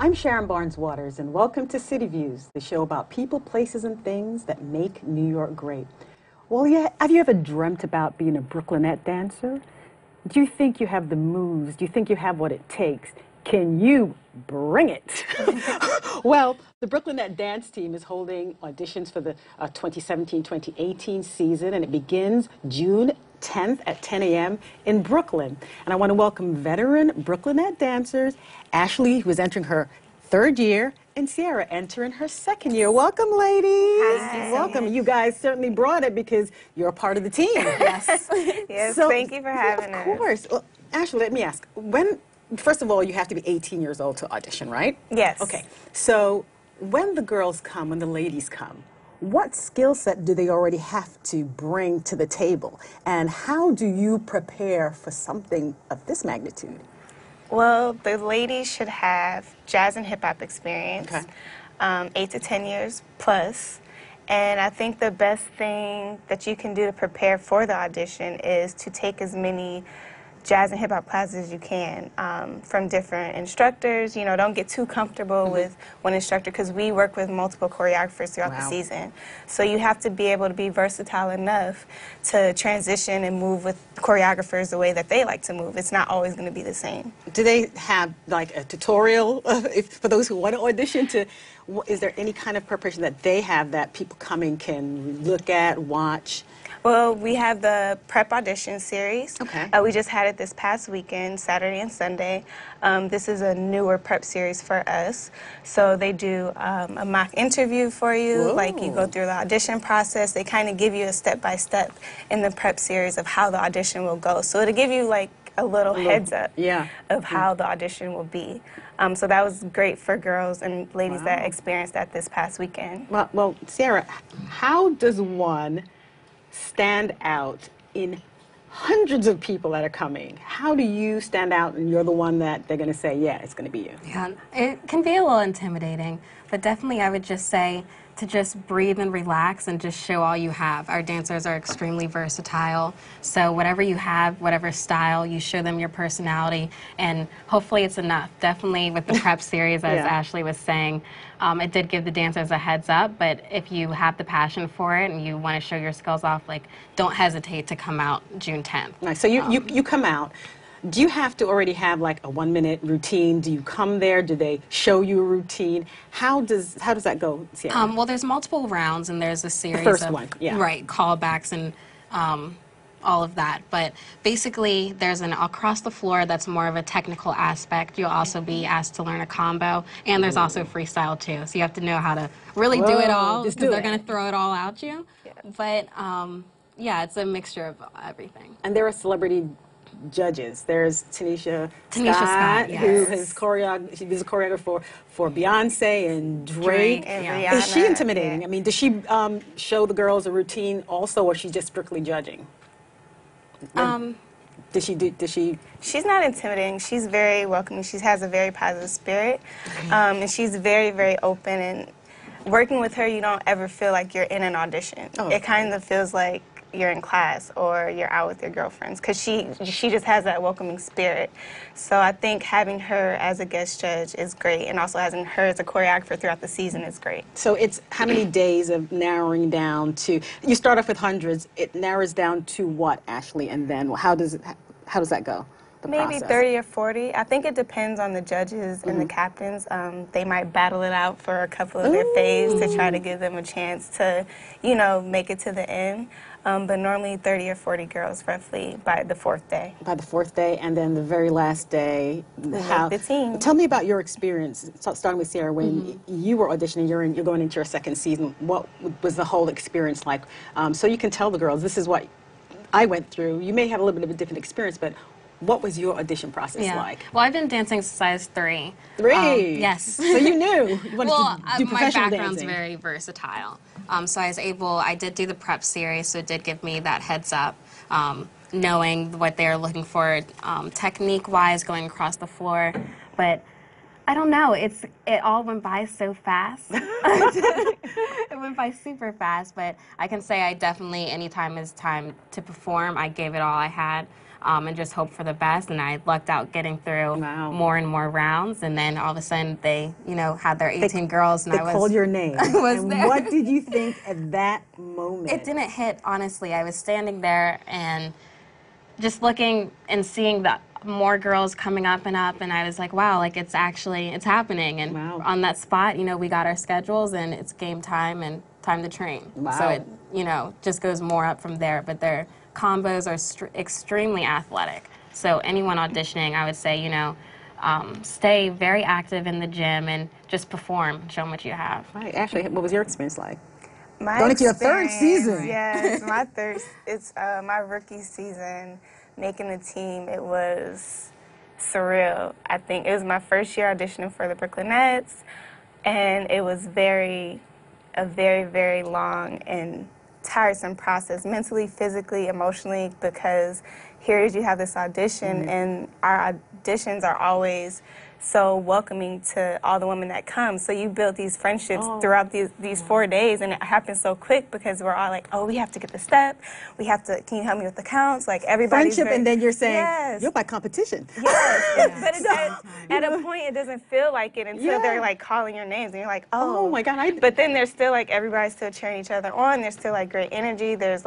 I'm Sharon Barnes-Waters, and welcome to CityViews, the show about people, places, and things that make New York great. Well, yeah, have you ever dreamt about being a Brooklynet dancer? Do you think you have the moves? Do you think you have what it takes? Can you bring it? Well, the Brooklynet dance team is holding auditions for the 2017-2018 season, and it begins June 10th at 10 a.m. in Brooklyn. And I want to welcome veteran Brooklynet dancers, Ashley, who is entering her third year, and Ciara entering her second year. Welcome, ladies. Hi. Welcome. You guys certainly brought it because you're a part of the team. Yes. Yes, So, thank you for having us. Of course. Well, Ashley, let me ask, first of all, you have to be 18 years old to audition, right? Yes. Okay. So when the girls come, when the ladies come, what skill set do they already have to bring to the table? And how do you prepare for something of this magnitude? Well, the ladies should have jazz and hip hop experience, Okay. 8 to 10 years plus. And I think the best thing that you can do to prepare for the audition is to take as many jazz and hip hop classes as you can from different instructors. You know, don't get too comfortable with one instructor because we work with multiple choreographers throughout the season. So you have to be able to be versatile enough to transition and move with choreographers the way that they like to move. It's not always going to be the same. Do they have like a tutorial for those who want to audition? Is there any kind of preparation that they have that people coming can look at, watch? Well, we have the prep audition series. Okay. We just had it this past weekend, Saturday and Sunday. This is a newer prep series for us. So they do a mock interview for you. Whoa. Like you go through the audition process. They kind of give you a step-by-step in the prep series of how the audition will go. So it'll give you like a little heads up of how the audition will be. So that was great for girls and ladies that experienced that this past weekend. Well, Ciara, how does one stand out in hundreds of people that are coming? How do you stand out and you're the one that they're going to say, yeah, it's going to be you? Yeah, it can be a little intimidating, but definitely I would just say to just breathe and relax and just show all you have. Our dancers are extremely versatile, so whatever you have, whatever style, you show them your personality, and hopefully it's enough. Definitely with the prep series, as Ashley was saying, it did give the dancers a heads up, but if you have the passion for it and you want to show your skills off, like, don't hesitate to come out June 10th. Nice. So you come out. Do you have to already have like a 1-minute routine? Do you come there? Do they show you a routine? How does that go, Ciara? Well, there's multiple rounds, and there's a series first of one, yeah. right, callbacks and all of that. But basically, there's an across the floor that's more of a technical aspect. You'll also be asked to learn a combo, and there's also freestyle too. So you have to know how to really do it all because they're going to throw it all at you. Yeah. But yeah, it's a mixture of everything. And there are celebrity judges. There's Tanisha Scott, yes. who has she was a choreographer for Beyonce and Drake. And Is she intimidating? I mean, does she show the girls a routine also, or is she just strictly judging? Does she? She's not intimidating. She's very welcoming. She has a very positive spirit, and she's very, very open. And working with her, you don't ever feel like you're in an audition. Oh. It kind of feels like you're in class or you're out with your girlfriends because she just has that welcoming spirit. So I think having her as a guest judge is great, and also having her as a choreographer throughout the season is great. So it's how many days of narrowing down to? You start off with hundreds. It narrows down to what, Ashley, and then how does that go? Maybe process? 30 or 40. I think it depends on the judges and the captains. They might battle it out for a couple of their faves to try to give them a chance to, you know, make it to the end. But normally 30 or 40 girls roughly by the fourth day. By the fourth day, and then the very last day, the team. Tell me about your experience, starting with Ciara, when you were auditioning, you're going into your second season. What was the whole experience like? So you can tell the girls, this is what I went through. You may have a little bit of a different experience, but what was your audition process like? Well, I've been dancing since I was 3. 3? Yes. So you knew you wanted to do my professional background's dancing. very versatile. So I did do the prep series, so it did give me that heads up, knowing what they're looking for technique-wise going across the floor. But I don't know, it all went by so fast. It went by super fast, but I can say I definitely, anytime it's time to perform, I gave it all I had. and just hope for the best. And I lucked out getting through Wow. more and more rounds. And then all of a sudden they, had their 18 girls, and They I was called your name. I was and there. what did you think at that moment? It didn't hit, honestly. I was standing there and just looking and seeing the more girls coming up, and I was like, wow, like it's happening. And Wow. on that spot, we got our schedules, and it's game time and time to train. Wow. So it, just goes more up from there. But their combos are extremely athletic. So anyone auditioning, I would say, stay very active in the gym and just perform, show them what you have. Right. Ashley, what was your experience like? My Going into your third experience, season. Yes, it's my rookie season, making the team. It was surreal. I think it was my first year auditioning for the Brooklynettes, and it was a very, very long and tiresome process, mentally, physically, emotionally, because here you have this audition, and our auditions are always so welcoming to all the women that come. So you build these friendships throughout these 4 days, and it happens so quick because we're all like, oh, we have to get the step. We have to, can you help me with the counts? Like everybody's Friendship, and then you're saying, yes. you're my competition. Yes, but at a point it doesn't feel like it until they're like calling your names, and you're like, Oh my God. But then there's still like everybody's still cheering each other on. There's still like great energy. There's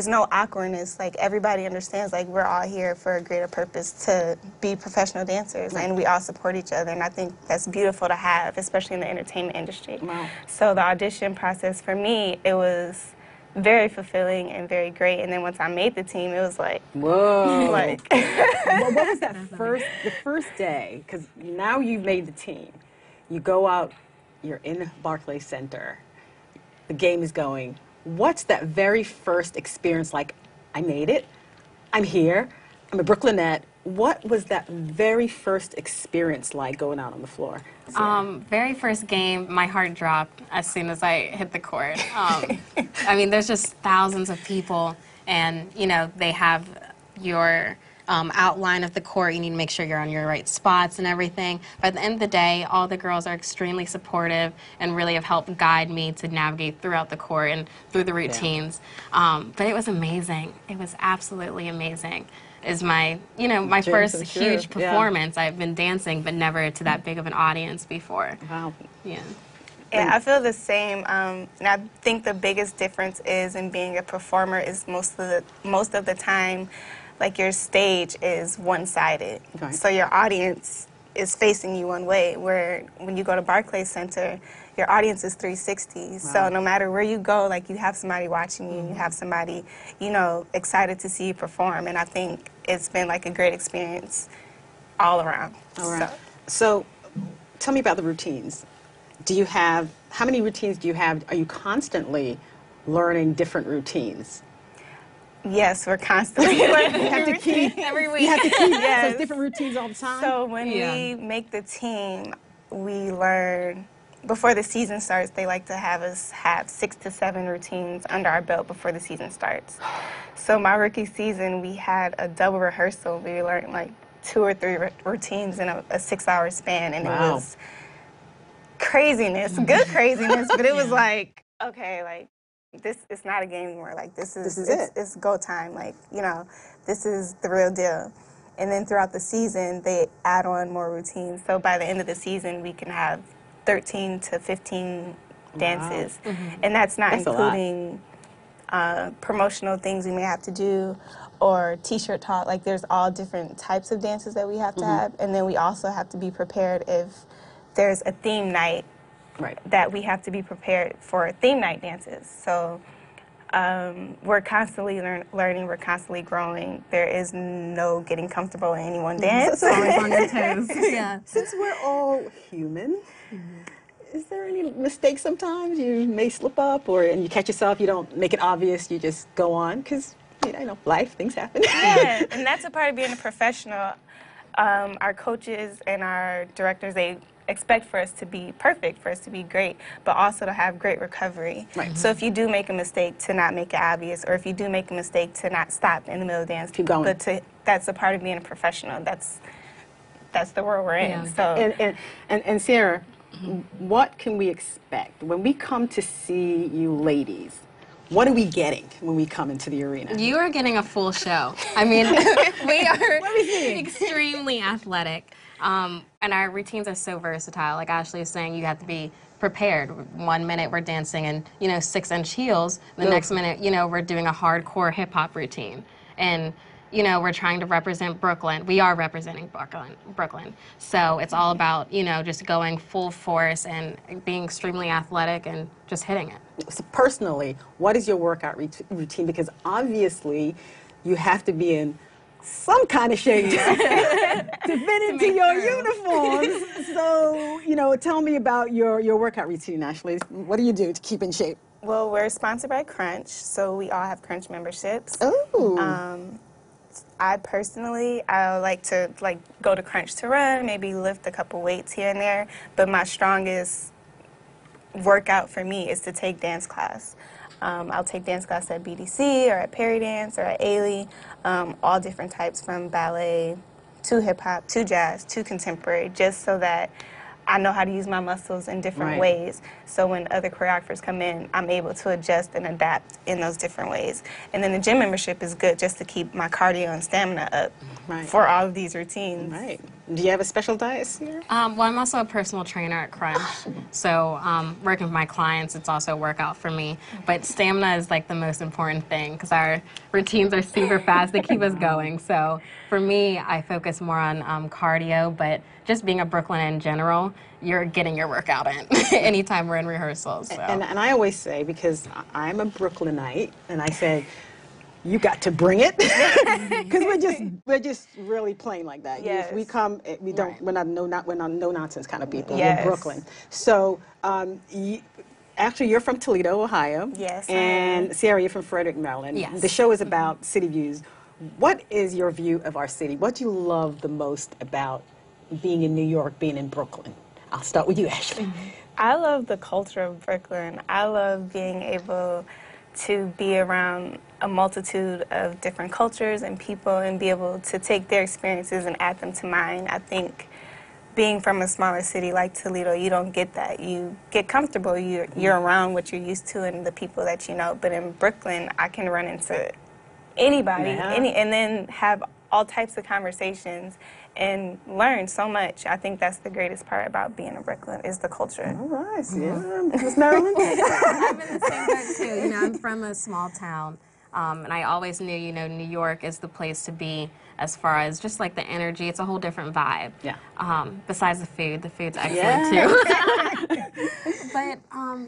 no awkwardness. Like everybody understands like we're all here for a greater purpose, to be professional dancers, and we all support each other. And I think that's beautiful to have, especially in the entertainment industry. Wow. So the audition process for me, it was very fulfilling and very great. And then once I made the team, it was like, Whoa. like What was that the first day? Because now you've made the team. You go out, you're in Barclays Center. The game is going. What's that very first experience like? I made it. I'm here. I'm a Brooklynette. What was that very first experience like going out on the floor? Very first game, my heart dropped as soon as I hit the court. I mean, there's just thousands of people, and they have your outline of the court. You need to make sure you're on your right spots and everything. But at the end of the day, all the girls are extremely supportive and really have helped guide me to navigate throughout the court and through the routines. But it was amazing. It was absolutely amazing. Is my, my first huge performance. I've been dancing, but never to that big of an audience before. Wow. Yeah, I feel the same. And I think the biggest difference is in being a performer is most of the time, like your stage is one-sided. Okay. So your audience is facing you one way, where when you go to Barclays Center, your audience is 360. Wow. So no matter where you go, like you have somebody watching you, you have somebody, excited to see you perform. And I think it's been like a great experience all around. All right. So tell me about the routines. How many routines do you have? Are you constantly learning different routines? Yes, we're constantly learning. You have to keep every week. You have to keep so it's different routines all the time. So when we make the team, we learn. Before the season starts, they like to have us have 6 to 7 routines under our belt before the season starts. So my rookie season, we had a double rehearsal. We learned like 2 or 3 routines in a 6-hour span, and it was craziness, good craziness. But it was like, okay, like. This is not a game anymore. Like this is it. It's go time. Like this is the real deal. And then throughout the season, they add on more routines. So by the end of the season, we can have 13 to 15 dances, and that's not including promotional things we may have to do, or T-shirt talk. Like there's all different types of dances that we have to have, and then we also have to be prepared if there's a theme night. Right. That we have to be prepared for theme night dances. So we're constantly learning, we're constantly growing. There is no getting comfortable in any one dance. Always on your toes. Yeah. Since we're all human, is there any mistakes sometimes? You may slip up, and you catch yourself, you don't make it obvious, you just go on, because, life, things happen. Yeah, and that's a part of being a professional. Our coaches and our directors, they expect for us to be perfect, for us to be great, but also to have great recovery. Right. So if you do make a mistake, to not make it obvious, or if you do make a mistake, to not stop in the middle of the dance. Keep going. But that's a part of being a professional. That's the world we're in. Yeah. So And Ciara, what can we expect when we come to see you ladies? What are we getting when we come into the arena? You are getting a full show. I mean, we are extremely athletic. And our routines are so versatile. Like Ashley is saying, you have to be prepared. 1 minute we're dancing in, 6-inch heels. The next minute, we're doing a hardcore hip hop routine. And, we're trying to represent Brooklyn. We are representing Brooklyn. So it's all about, just going full force and being extremely athletic and just hitting it. So personally, what is your workout routine? Because obviously, you have to be in some kind of shape to fit into your uniforms. So, tell me about your workout routine, Ashley. What do you do to keep in shape? Well, we're sponsored by Crunch, so we all have Crunch memberships. Oh. I personally, I like to go to Crunch to run, maybe lift a couple weights here and there, but my strongest workout for me is to take dance class. I'll take dance class at BDC or at Perry Dance or at Ailey, all different types from ballet to hip hop to jazz to contemporary, just so that I know how to use my muscles in different ways. So when other choreographers come in, I'm able to adjust and adapt in those different ways. And then the gym membership is good just to keep my cardio and stamina up for all of these routines. Right. Do you have a special diet, Ciara? Well, I'm also a personal trainer at Crunch. So working with my clients, it's also a workout for me. But stamina is like the most important thing because our routines are super fast. They keep us going. So for me, I focus more on cardio, but just being a Brooklyn in general, you're getting your workout in anytime we're in rehearsals. So. And I always say, because I'm a Brooklynite, and I said, you got to bring it, because we're just really plain like that. Yes. We come, we don't, we're not no nonsense kind of people. Yes. We're Brooklyn. So actually, you're from Toledo, Ohio. Yes. And Ciara, you're from Frederick, Maryland. Yes. The show is about CityViews. What is your view of our city? What do you love the most about being in New York, being in Brooklyn? I'll start with you, Ashley. I love the culture of Brooklyn. I love being able to be around a multitude of different cultures and people and be able to take their experiences and add them to mine. I think being from a smaller city like Toledo, you don't get that. You get comfortable. You're around what you're used to and the people that you know. But in Brooklyn, I can run into anybody and then have all types of conversations and learn so much. I think that's the greatest part about being in Brooklyn is the culture. All right, yeah. Miss Maryland? I'm in the same boat too. I'm from a small town, and I always knew, New York is the place to be as far as just like the energy. It's a whole different vibe. Yeah. Besides the food's excellent too. But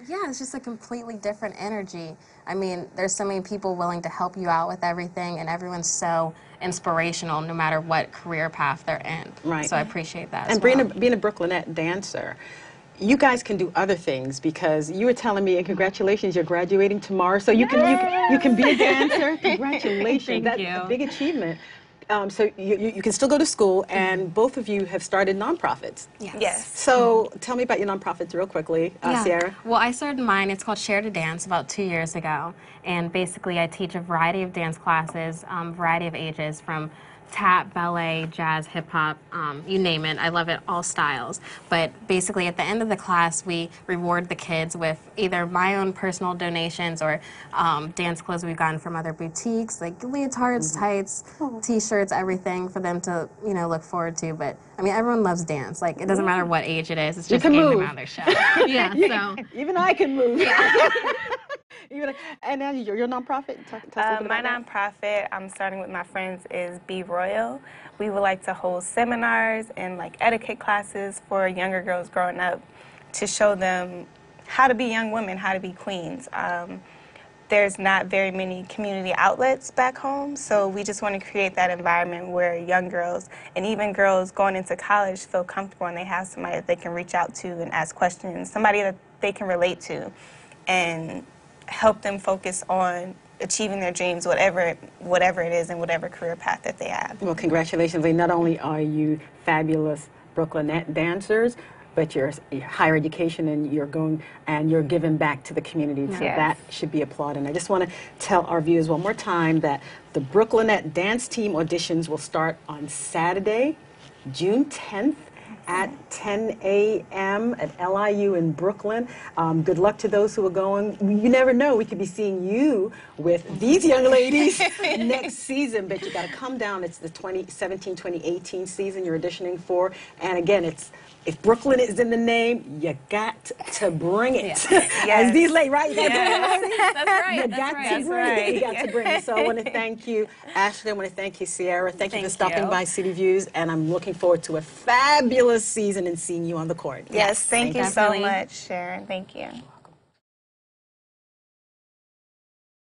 yeah, it's just a completely different energy. I mean, there's so many people willing to help you out with everything, and everyone's so inspirational no matter what career path they're in. Right. So I appreciate that. And being a Brooklynette dancer, you guys can do other things, because you were telling me, and congratulations, you're graduating tomorrow, so you can be a dancer. Congratulations. Thank That's you. a big achievement. So you can still go to school, and both of you have started nonprofits. Yes. So tell me about your nonprofits real quickly, Ciara. Well, I started mine. It's called Share to Dance about 2 years ago. And basically, I teach a variety of dance classes, variety of ages, from tap, ballet, jazz, hip hop, you name it. I love it, all styles. But basically, at the end of the class, we reward the kids with either my own personal donations or dance clothes we've gotten from other boutiques, like leotards, tights, T-shirts, everything for them to, look forward to. But I mean, everyone loves dance. Like, it doesn't matter what age it is. It's just getting them out of their shell. Yeah. So even I can move. Yeah. And now your nonprofit. Tell us a little bit My about that. nonprofit, I'm starting with my friends, is Be Royal. We would like to hold seminars and like etiquette classes for younger girls growing up to show them how to be young women, how to be queens. There's not very many community outlets back home, so we just want to create that environment where young girls and even girls going into college feel comfortable and they have somebody that they can reach out to and ask questions, somebody that they can relate to, and help them focus on achieving their dreams, whatever it is, and whatever career path that they have. Well, congratulations. Not only are you fabulous Brooklynette dancers, but you're higher education, and you're giving back to the community. So that should be applauded. And I just want to tell our viewers one more time that the Brooklynettes dance team auditions will start on Saturday, June 10th at 10 a.m. at LIU in Brooklyn. Good luck to those who are going. You never know, we could be seeing you with these young ladies next season, but you got to come down. It's the 2017-2018 season you're auditioning for. And again, if Brooklyn is in the name, you got to bring it. Yes. As these ladies, right? You got Yes. to bring it. That's right. You That's got right. to bring it. You got to bring it. So I want to thank you, Ashley. I want to thank you, Ciara. Thank you for stopping by CityViews, and I'm looking forward to a fabulous season and seeing you on the court. Yes, thank you so Definitely. much, Sharon. Thank you.